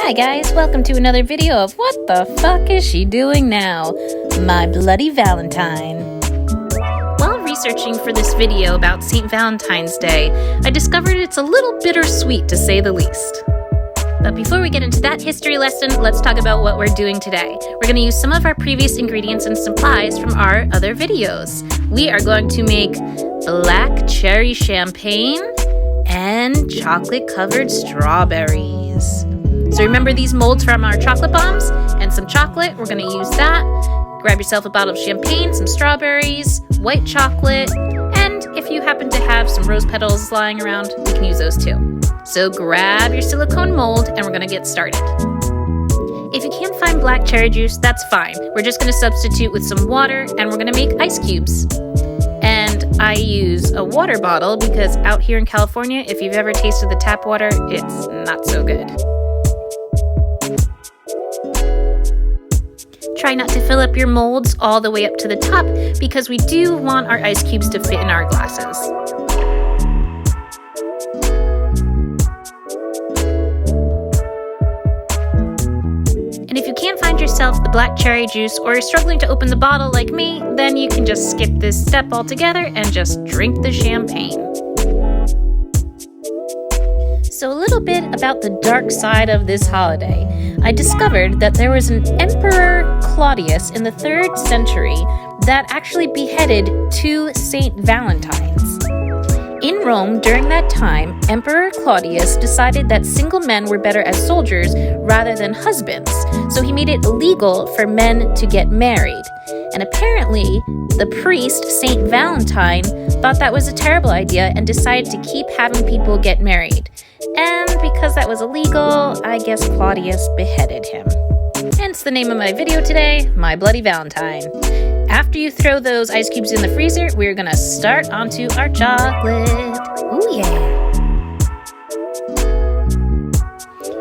Hi guys, welcome to another video of what the fuck is she doing now? My Bloody Valentine. While researching for this video about St. Valentine's Day, I discovered it's a little bittersweet to say the least. But before we get into that history lesson, let's talk about what we're doing today. We're going to use some of our previous ingredients and supplies from our other videos. We are going to make black cherry champagne and chocolate-covered strawberries. So remember these molds from our chocolate bombs and some chocolate. We're going to use that. Grab yourself a bottle of champagne, some strawberries, white chocolate, and if you happen to have some rose petals lying around, we can use those too. So grab your silicone mold and we're going to get started. If you can't find black cherry juice, that's fine. We're just going to substitute with some water and we're going to make ice cubes. And I use a water bottle because out here in California, if you've ever tasted the tap water, it's not so good. Try not to fill up your molds all the way up to the top because we do want our ice cubes to fit in our glasses. And if you can't find yourself the black cherry juice or you're struggling to open the bottle like me, then you can just skip this step altogether and just drink the champagne. So a little bit about the dark side of this holiday. I discovered that there was an Emperor Claudius in the 3rd century that actually beheaded 2 Saint Valentines. In Rome, during that time, Emperor Claudius decided that single men were better as soldiers rather than husbands, so he made it illegal for men to get married. And apparently, the priest, Saint Valentine, thought that was a terrible idea and decided to keep having people get married. And because that was illegal, I guess Claudius beheaded him. Hence the name of my video today, My Bloody Valentine. After you throw those ice cubes in the freezer, we're gonna start onto our chocolate. Ooh yeah!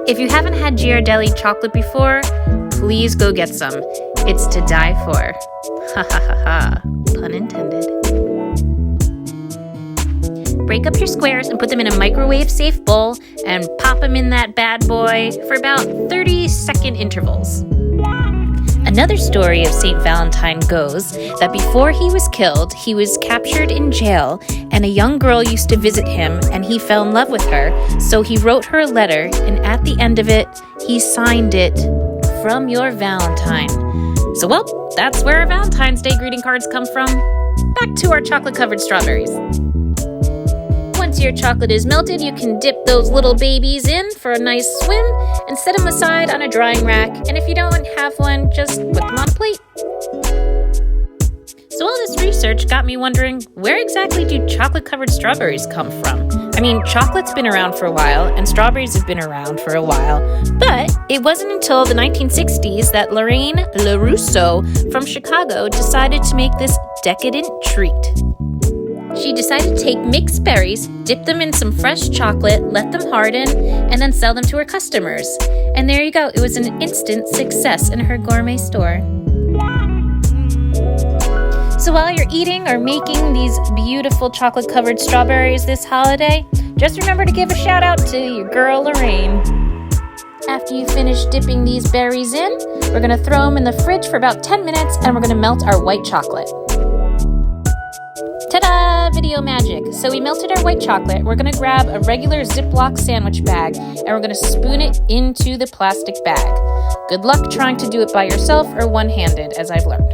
If you haven't had Ghirardelli chocolate before, please go get some. It's to die for. Ha ha ha ha, pun intended. Break up your squares and put them in a microwave-safe bowl and pop them in that bad boy for about 30-second intervals. Another story of St. Valentine goes that before he was killed, he was captured in jail and a young girl used to visit him and he fell in love with her, so he wrote her a letter and at the end of it, he signed it, "From your Valentine." So well, that's where our Valentine's Day greeting cards come from. Back to our chocolate-covered strawberries. Once your chocolate is melted, you can dip those little babies in for a nice swim and set them aside on a drying rack. And if you don't have one, just put them on a plate. So all this research got me wondering, where exactly do chocolate-covered strawberries come from? I mean, chocolate's been around for a while and strawberries have been around for a while, but it wasn't until the 1960s that Lorraine LaRusso from Chicago decided to make this decadent treat. She decided to take mixed berries, dip them in some fresh chocolate, let them harden, and then sell them to her customers. And there you go, it was an instant success in her gourmet store. So while you're eating or making these beautiful chocolate-covered strawberries this holiday, just remember to give a shout out to your girl Lorraine. After you finish dipping these berries in, we're going to throw them in the fridge for about 10 minutes and we're going to melt our white chocolate. Ta-da! Video magic. So we melted our white chocolate. We're going to grab a regular Ziploc sandwich bag and we're going to spoon it into the plastic bag. Good luck trying to do it by yourself or one-handed, as I've learned.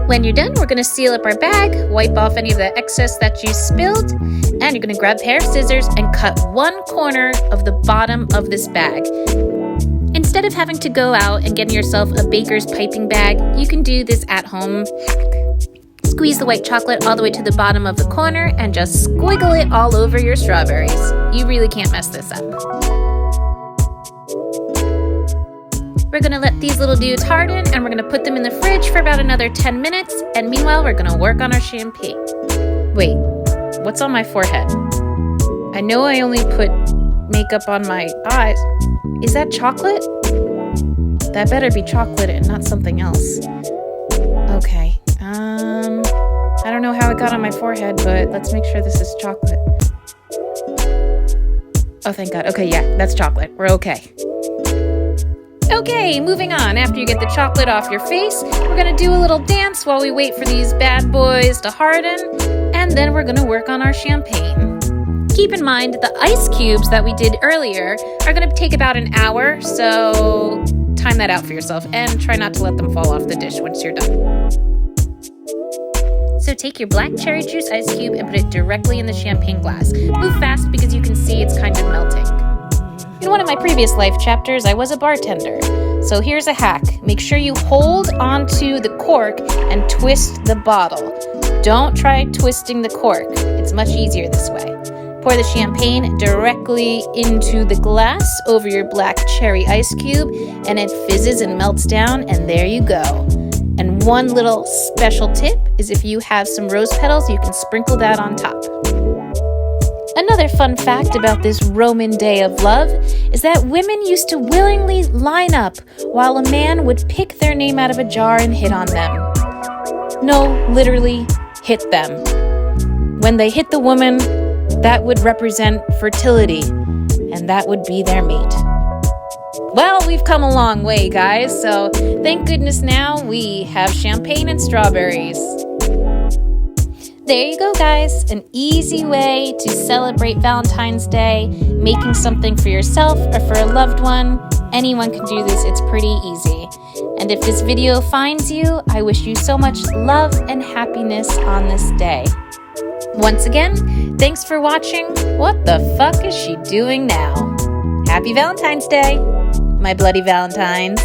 When you're done, we're going to seal up our bag, wipe off any of the excess that you spilled, and you're going to grab a pair of scissors and cut one corner of the bottom of this bag. Instead of having to go out and getting yourself a baker's piping bag, you can do this at home hack. Squeeze the white chocolate all the way to the bottom of the corner and just squiggle it all over your strawberries. You really can't mess this up. We're going to let these little dudes harden and we're going to put them in the fridge for about another 10 minutes. And meanwhile, we're going to work on our champagne. Wait, what's on my forehead? I know I only put makeup on my eyes. Is that chocolate? That better be chocolate and not something else. Okay. I don't know how it got on my forehead, but let's make sure this is chocolate. Oh, thank God. Okay, yeah, that's chocolate. We're okay. Okay, moving on. After you get the chocolate off your face, we're gonna do a little dance while we wait for these bad boys to harden, and then we're gonna work on our champagne. Keep in mind, the ice cubes that we did earlier are gonna take about an hour, so time that out for yourself and try not to let them fall off the dish once you're done. So take your black cherry juice ice cube and put it directly in the champagne glass. Move fast because you can see it's kind of melting. In one of my previous life chapters, I was a bartender. So here's a hack. Make sure you hold onto the cork and twist the bottle. Don't try twisting the cork. It's much easier this way. Pour the champagne directly into the glass over your black cherry ice cube, and it fizzes and melts down, and there you go. And one little special tip is if you have some rose petals, you can sprinkle that on top. Another fun fact about this Roman day of love is that women used to willingly line up while a man would pick their name out of a jar and hit on them. No, literally hit them. When they hit the woman, that would represent fertility, and that would be their mate. Well, we've come a long way, guys, so thank goodness now we have champagne and strawberries. There you go, guys. An easy way to celebrate Valentine's Day, making something for yourself or for a loved one. Anyone can do this. It's pretty easy. And if this video finds you, I wish you so much love and happiness on this day. Once again, thanks for watching. What the fuck is she doing now? Happy Valentine's Day, my Bloody Valentines.